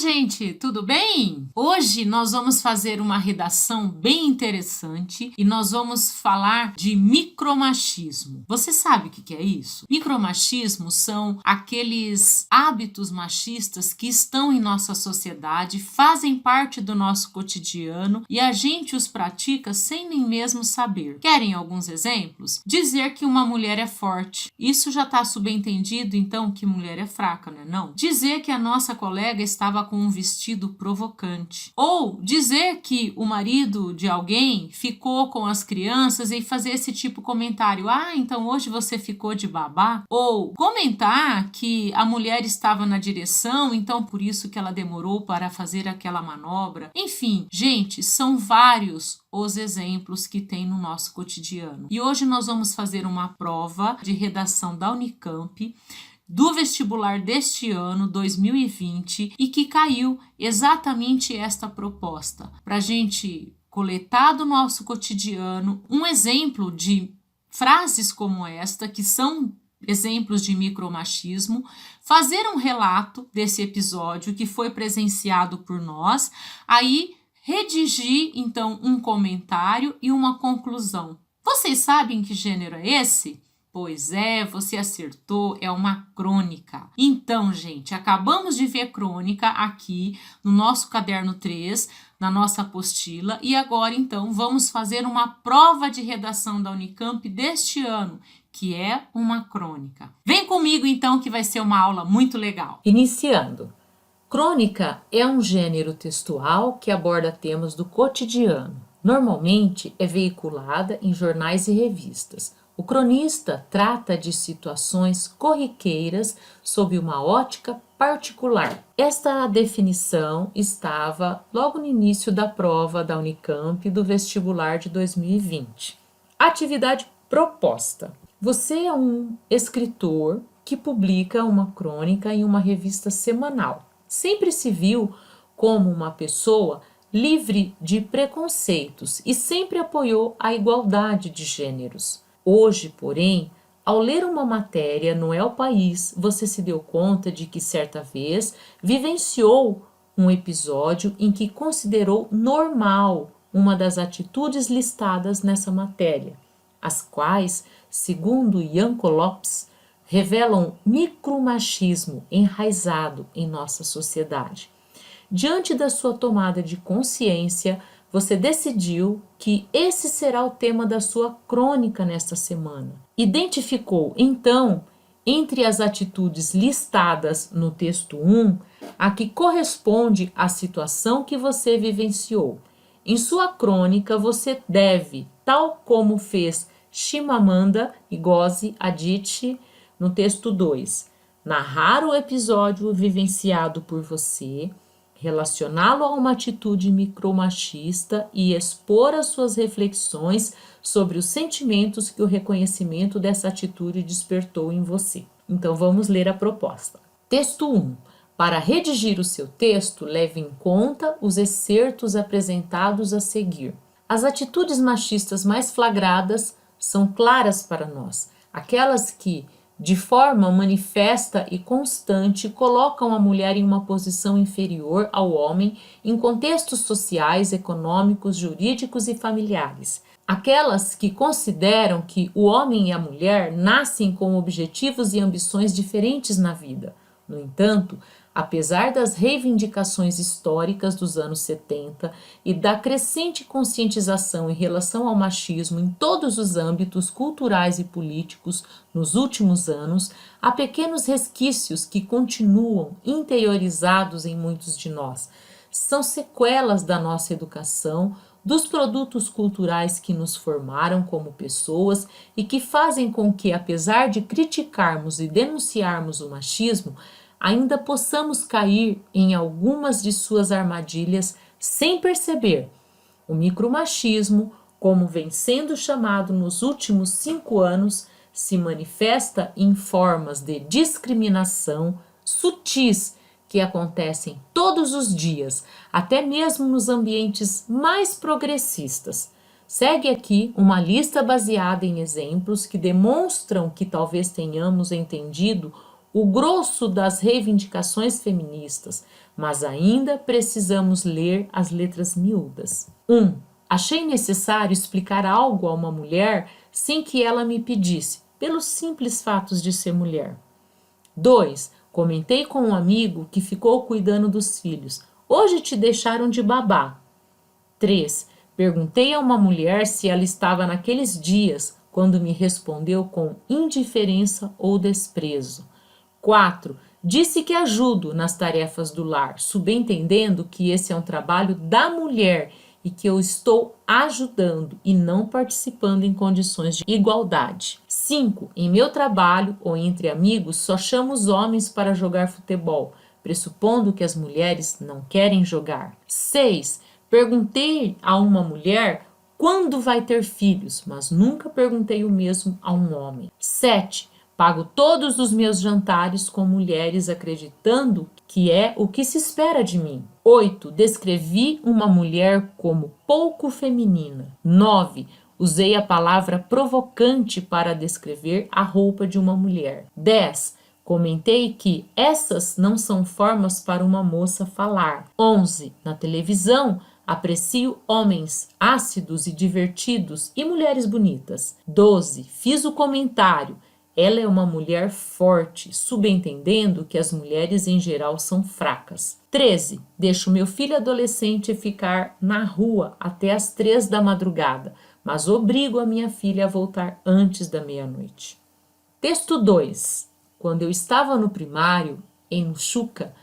gente, tudo bem? Hoje nós vamos fazer uma redação bem interessante e nós vamos falar de micromachismo. Você sabe o que é isso? Micromachismo são aqueles hábitos machistas que estão em nossa sociedade, fazem parte do nosso cotidiano e a gente os pratica sem nem mesmo saber. Querem alguns exemplos? Dizer que uma mulher é forte. Isso já está subentendido, então, que mulher é fraca, não é não? Dizer que a nossa colega estava com um vestido provocante. Ou dizer que o marido de alguém ficou com as crianças e fazer esse tipo de comentário. Ah, então hoje você ficou de babá? Ou comentar que a mulher estava na direção, então por isso que ela demorou para fazer aquela manobra. Enfim, gente, são vários os exemplos que tem no nosso cotidiano. E hoje nós vamos fazer uma prova de redação da Unicamp do vestibular deste ano, 2020, e que caiu exatamente esta proposta, para a gente coletar do nosso cotidiano um exemplo de frases como esta, que são exemplos de micromachismo, fazer um relato desse episódio que foi presenciado por nós, aí redigir, então, um comentário e uma conclusão. Vocês sabem que gênero é esse? Pois é, você acertou, é uma crônica. Então, gente, acabamos de ver crônica aqui no nosso caderno 3, na nossa apostila, e agora, então, vamos fazer uma prova de redação da Unicamp deste ano, que é uma crônica. Vem comigo, então, que vai ser uma aula muito legal. Iniciando. Crônica é um gênero textual que aborda temas do cotidiano. Normalmente é veiculada em jornais e revistas. O cronista trata de situações corriqueiras sob uma ótica particular. Esta definição estava logo no início da prova da Unicamp do vestibular de 2020. Atividade proposta. Você é um escritor que publica uma crônica em uma revista semanal. Sempre se viu como uma pessoa livre de preconceitos e sempre apoiou a igualdade de gêneros. Hoje, porém, ao ler uma matéria no El País, você se deu conta de que certa vez vivenciou um episódio em que considerou normal uma das atitudes listadas nessa matéria, as quais, segundo Yanko Lopes, revelam micromachismo enraizado em nossa sociedade. Diante da sua tomada de consciência, você decidiu que esse será o tema da sua crônica nesta semana. Identificou, então, entre as atitudes listadas no texto 1, a que corresponde à situação que você vivenciou. Em sua crônica, você deve, tal como fez Chimamanda Ngozi Adichie no texto 2, narrar o episódio vivenciado por você, relacioná-lo a uma atitude micromachista e expor as suas reflexões sobre os sentimentos que o reconhecimento dessa atitude despertou em você. Então vamos ler a proposta. Texto 1. Para redigir o seu texto, leve em conta os excertos apresentados a seguir. As atitudes machistas mais flagradas são claras para nós, aquelas que, de forma manifesta e constante, colocam a mulher em uma posição inferior ao homem em contextos sociais, econômicos, jurídicos e familiares. Aquelas que consideram que o homem e a mulher nascem com objetivos e ambições diferentes na vida. No entanto, apesar das reivindicações históricas dos anos 70 e da crescente conscientização em relação ao machismo em todos os âmbitos culturais e políticos nos últimos anos, há pequenos resquícios que continuam interiorizados em muitos de nós. São sequelas da nossa educação, dos produtos culturais que nos formaram como pessoas e que fazem com que, apesar de criticarmos e denunciarmos o machismo, ainda possamos cair em algumas de suas armadilhas sem perceber. O micromachismo, como vem sendo chamado nos últimos 5 anos, se manifesta em formas de discriminação sutis que acontecem todos os dias, até mesmo nos ambientes mais progressistas. Segue aqui uma lista baseada em exemplos que demonstram que talvez tenhamos entendido o grosso das reivindicações feministas, mas ainda precisamos ler as letras miúdas. 1. Achei necessário explicar algo a uma mulher sem que ela me pedisse, pelos simples fatos de ser mulher. 2. Comentei com um amigo que ficou cuidando dos filhos. Hoje te deixaram de babá. 3. Perguntei a uma mulher se ela estava naqueles dias, quando me respondeu com indiferença ou desprezo. 4. Disse que ajudo nas tarefas do lar, subentendendo que esse é um trabalho da mulher e que eu estou ajudando e não participando em condições de igualdade. 5. Em meu trabalho ou entre amigos, só chamo os homens para jogar futebol, pressupondo que as mulheres não querem jogar. 6. Perguntei a uma mulher quando vai ter filhos, mas nunca perguntei o mesmo a um homem. 7. Pago todos os meus jantares com mulheres acreditando que é o que se espera de mim. 8. Descrevi uma mulher como pouco feminina. 9. Usei a palavra provocante para descrever a roupa de uma mulher. 10. Comentei que essas não são formas para uma moça falar. 11. Na televisão, aprecio homens ácidos e divertidos e mulheres bonitas. 12. Fiz o comentário. Ela é uma mulher forte, subentendendo que as mulheres em geral são fracas. 13. Deixo meu filho adolescente ficar na rua até as 3 da madrugada, mas obrigo a minha filha a voltar antes da meia-noite. Texto 2. Quando eu estava no primário, em Nsukka,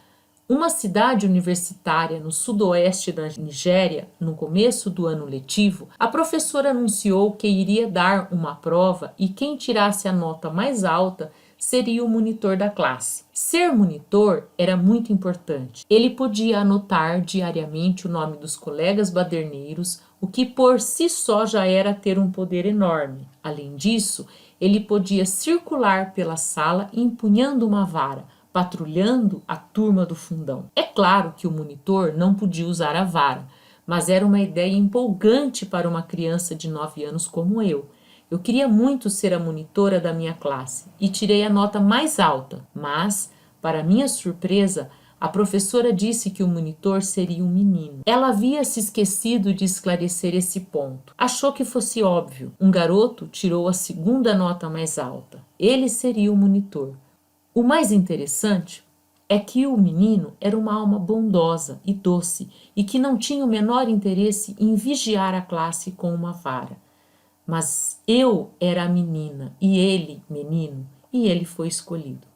uma cidade universitária no sudoeste da Nigéria, no começo do ano letivo, a professora anunciou que iria dar uma prova e quem tirasse a nota mais alta seria o monitor da classe. Ser monitor era muito importante. Ele podia anotar diariamente o nome dos colegas baderneiros, o que por si só já era ter um poder enorme. Além disso, ele podia circular pela sala empunhando uma vara, patrulhando a turma do fundão. É claro que o monitor não podia usar a vara, mas era uma ideia empolgante para uma criança de 9 anos como eu. Eu queria muito ser a monitora da minha classe e tirei a nota mais alta, mas, para minha surpresa, a professora disse que o monitor seria um menino. Ela havia se esquecido de esclarecer esse ponto. Achou que fosse óbvio. Um garoto tirou a segunda nota mais alta. Ele seria o monitor. O mais interessante é que o menino era uma alma bondosa e doce e que não tinha o menor interesse em vigiar a classe com uma vara. Mas eu era a menina e ele, menino, e ele foi escolhido.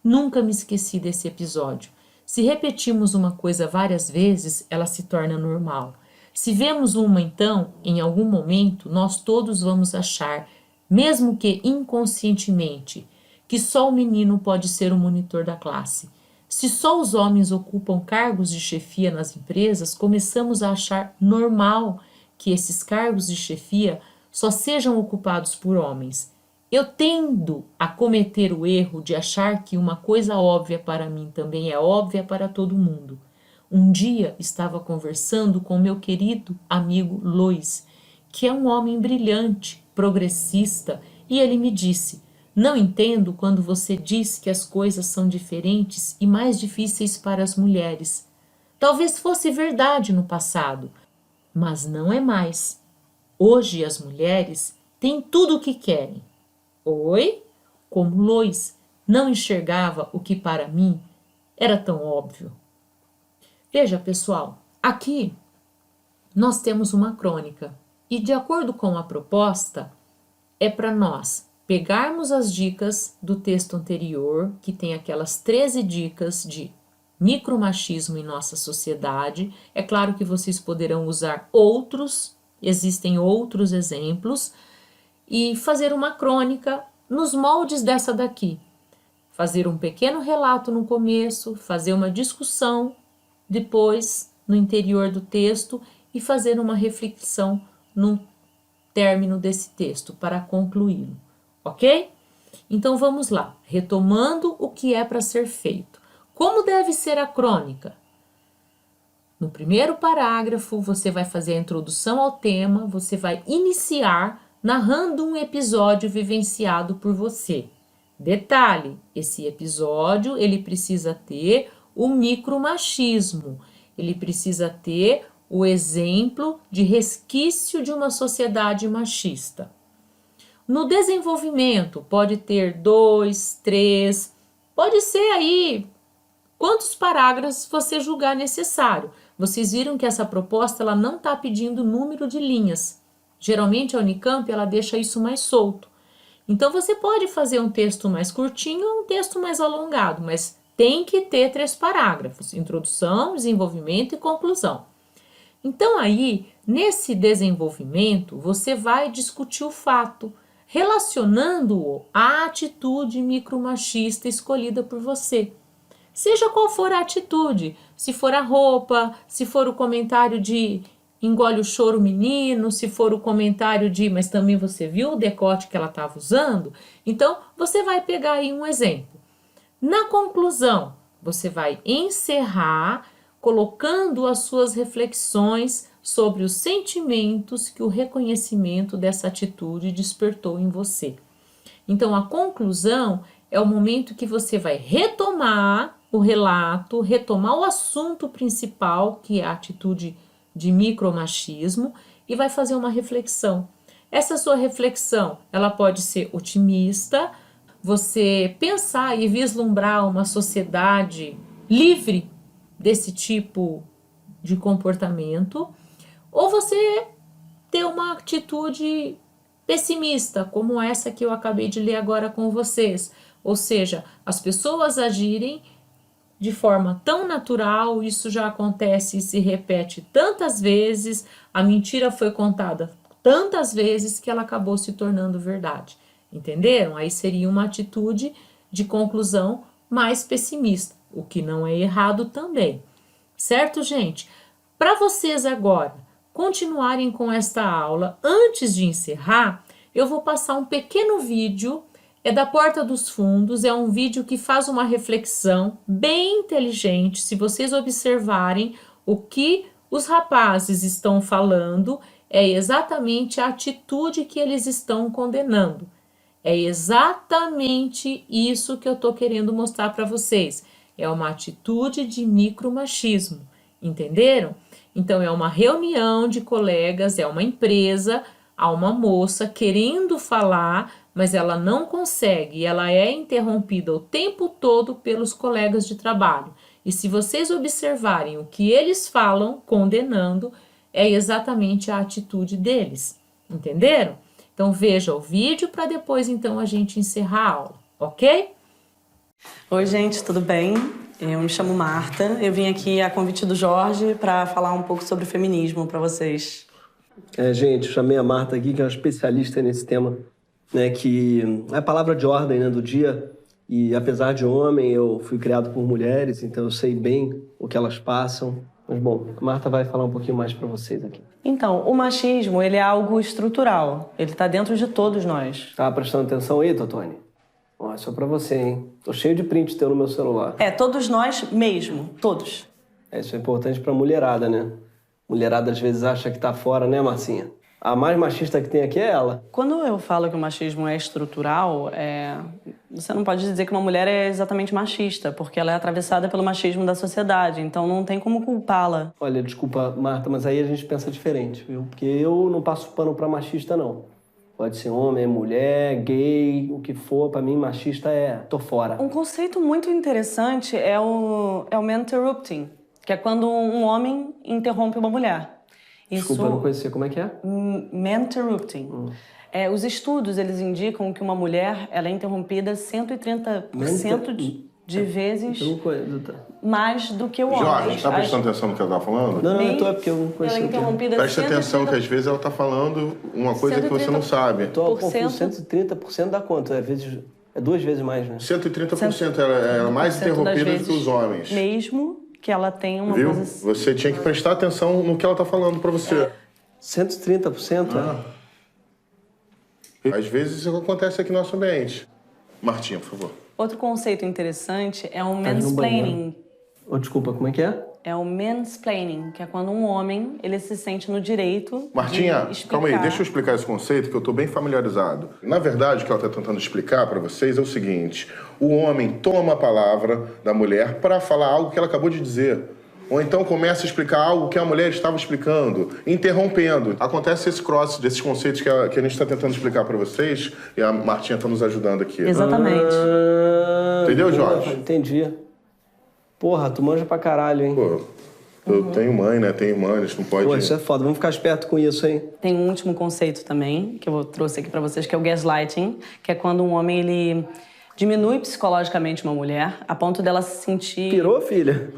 Nunca me esqueci desse episódio. Se repetimos uma coisa várias vezes, ela se torna normal. Se vemos uma, então, em algum momento, nós todos vamos achar, mesmo que inconscientemente, que só o menino pode ser o monitor da classe. Se só os homens ocupam cargos de chefia nas empresas, começamos a achar normal que esses cargos de chefia só sejam ocupados por homens. Eu tendo a cometer o erro de achar que uma coisa óbvia para mim também é óbvia para todo mundo. Um dia estava conversando com meu querido amigo Lois, que é um homem brilhante, progressista, e ele me disse: não entendo quando você diz que as coisas são diferentes e mais difíceis para as mulheres. Talvez fosse verdade no passado, mas não é mais. Hoje as mulheres têm tudo o que querem. Oi? Como Lois não enxergava o que para mim era tão óbvio. Veja, pessoal, aqui nós temos uma crônica e, de acordo com a proposta, é para nós pegarmos as dicas do texto anterior, que tem aquelas 13 dicas de micromachismo em nossa sociedade. É claro que vocês poderão usar outros, existem outros exemplos, e fazer uma crônica nos moldes dessa daqui. Fazer um pequeno relato no começo, fazer uma discussão depois no interior do texto e fazer uma reflexão no término desse texto para concluí-lo. Ok? Então vamos lá, retomando o que é para ser feito. Como deve ser a crônica? No primeiro parágrafo, você vai fazer a introdução ao tema, você vai iniciar narrando um episódio vivenciado por você. Detalhe, esse episódio ele precisa ter o micromachismo, ele precisa ter o exemplo de resquício de uma sociedade machista. No desenvolvimento pode ter 2, 3, pode ser aí quantos parágrafos você julgar necessário. Vocês viram que essa proposta ela não está pedindo número de linhas. Geralmente a Unicamp ela deixa isso mais solto. Então você pode fazer um texto mais curtinho ou um texto mais alongado, mas tem que ter 3 parágrafos: introdução, desenvolvimento e conclusão. Então aí, nesse desenvolvimento, você vai discutir o fato, relacionando-o à atitude micromachista escolhida por você. Seja qual for a atitude, se for a roupa, se for o comentário de engole o choro menino, se for o comentário de mas também você viu o decote que ela estava usando, então você vai pegar aí um exemplo. Na conclusão, você vai encerrar colocando as suas reflexões sobre os sentimentos que o reconhecimento dessa atitude despertou em você. Então, a conclusão é o momento que você vai retomar o relato, retomar o assunto principal, que é a atitude de micromachismo, e vai fazer uma reflexão. Essa sua reflexão, ela pode ser otimista, você pensar e vislumbrar uma sociedade livre desse tipo de comportamento, ou você ter uma atitude pessimista, como essa que eu acabei de ler agora com vocês. Ou seja, as pessoas agirem de forma tão natural, isso já acontece e se repete tantas vezes, a mentira foi contada tantas vezes que ela acabou se tornando verdade. Entenderam? Aí seria uma atitude de conclusão mais pessimista, o que não é errado também. Certo, gente? Para vocês agora continuarem com esta aula, antes de encerrar, eu vou passar um pequeno vídeo, é da Porta dos Fundos, é um vídeo que faz uma reflexão bem inteligente. Se vocês observarem o que os rapazes estão falando, é exatamente a atitude que eles estão condenando. É exatamente isso que eu estou querendo mostrar para vocês. É uma atitude de micromachismo, entenderam? Então, é uma reunião de colegas, é uma empresa, há uma moça querendo falar, mas ela não consegue, ela é interrompida o tempo todo pelos colegas de trabalho. E se vocês observarem o que eles falam, condenando, é exatamente a atitude deles, entenderam? Então veja o vídeo para depois então a gente encerrar a aula, ok? Oi gente, tudo bem? Eu me chamo Marta, eu vim aqui a convite do Jorge para falar um pouco sobre feminismo para vocês. Gente, eu chamei a Marta aqui, que é uma especialista nesse tema, né, que é a palavra de ordem, né, do dia. E apesar de homem, eu fui criado por mulheres, então eu sei bem o que elas passam. Mas bom, a Marta vai falar um pouquinho mais para vocês aqui. Então, o machismo, ele é algo estrutural, ele está dentro de todos nós. Tá prestando atenção aí, Totone? Ó, é só pra você, hein? Tô cheio de print teu no meu celular. Todos nós mesmo, todos. Isso é importante pra mulherada, né? Mulherada às vezes acha que tá fora, né, Marcinha? A mais machista que tem aqui é ela. Quando eu falo que o machismo é estrutural, você não pode dizer que uma mulher é exatamente machista, porque ela é atravessada pelo machismo da sociedade, então não tem como culpá-la. Olha, desculpa, Marta, mas aí a gente pensa diferente, viu? Porque eu não passo pano pra machista, não. Pode ser homem, mulher, gay, o que for, pra mim machista tô fora. Um conceito muito interessante é o maninterrupting, que é quando um homem interrompe uma mulher. Desculpa, eu não conhecia. Como é que é? Maninterrupting. Os estudos, eles indicam que uma mulher ela é interrompida 130% de vezes mais do que o homem. Jorge, tá prestando atenção no que ela tá falando? Não, eu tô, é porque eu não conheço. Ela é interrompida Presta atenção que às vezes ela tá falando uma coisa que você não sabe. Tô, 130% dá quanto? É 2 vezes mais, né? 130% ela é mais interrompida do que os homens. Mesmo que ela tenha uma Viu? coisa... Você tinha que prestar atenção no que ela tá falando pra você. 130%? Às vezes isso acontece aqui no nosso ambiente. Martinha, por favor. Outro conceito interessante é o mansplaining, Oh, desculpa, como é que é? É o mansplaining, que é quando um homem ele se sente no direito Martinha, de explicar. calma aí, deixa eu explicar esse conceito que eu tô bem familiarizado. Na verdade, o que ela tá tentando explicar para vocês é o seguinte: o homem toma a palavra da mulher para falar algo que ela acabou de dizer. Ou então começa a explicar algo que a mulher estava explicando, interrompendo. Acontece esse cross desses conceitos que a gente está tentando explicar para vocês e a Martinha está nos ajudando aqui. Exatamente. Entendeu, Jorge? Entendi. Porra, tu manja pra caralho, hein? Pô, eu tenho mãe, né? Tenho irmã, a gente não pode... Pô, isso é foda. Vamos ficar esperto com isso, hein? Tem um último conceito também, que eu trouxe aqui pra vocês, que é o gaslighting, que é quando um homem, ele diminui psicologicamente uma mulher, a ponto dela se sentir... Pirou, filha?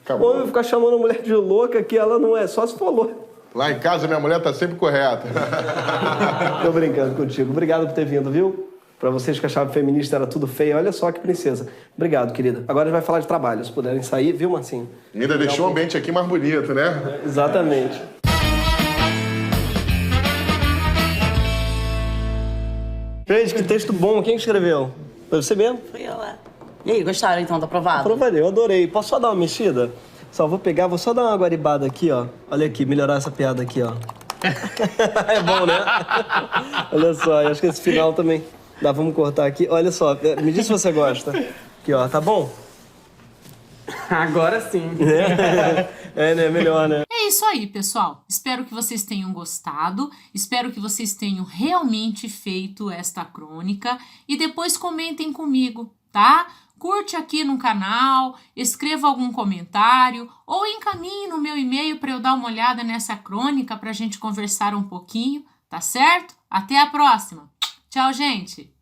Acabou. O homem ficar chamando a mulher de louca que ela não é, só se falou. Lá em casa, minha mulher tá sempre correta. Tô brincando contigo. Obrigado por ter vindo, viu? Pra vocês que achavam que feminista era tudo feio, olha só que princesa. Obrigado, querida. Agora a gente vai falar de trabalho, se puderem sair, viu, Marcinho? Ainda deixou o ambiente aqui mais bonito, né? Exatamente. Gente, que texto bom. Quem escreveu? Foi você mesmo? Fui eu lá. E aí, gostaram então? Tá aprovado? Aprovarei, eu adorei. Posso só dar uma mexida? Só vou pegar, vou só dar uma guaribada aqui, ó. Olha aqui, melhorar essa piada aqui, ó. É bom, né? Olha só, eu acho que esse final também... Dá, vamos cortar aqui. Olha só, me diz se você gosta. Aqui, ó, tá bom? Agora sim. É, né? Melhor, né? É isso aí, pessoal. Espero que vocês tenham gostado. Espero que vocês tenham realmente feito esta crônica. E depois comentem comigo, tá? Curte aqui no canal, escreva algum comentário ou encaminhe no meu e-mail para eu dar uma olhada nessa crônica para a gente conversar um pouquinho, tá certo? Até a próxima! Tchau, gente!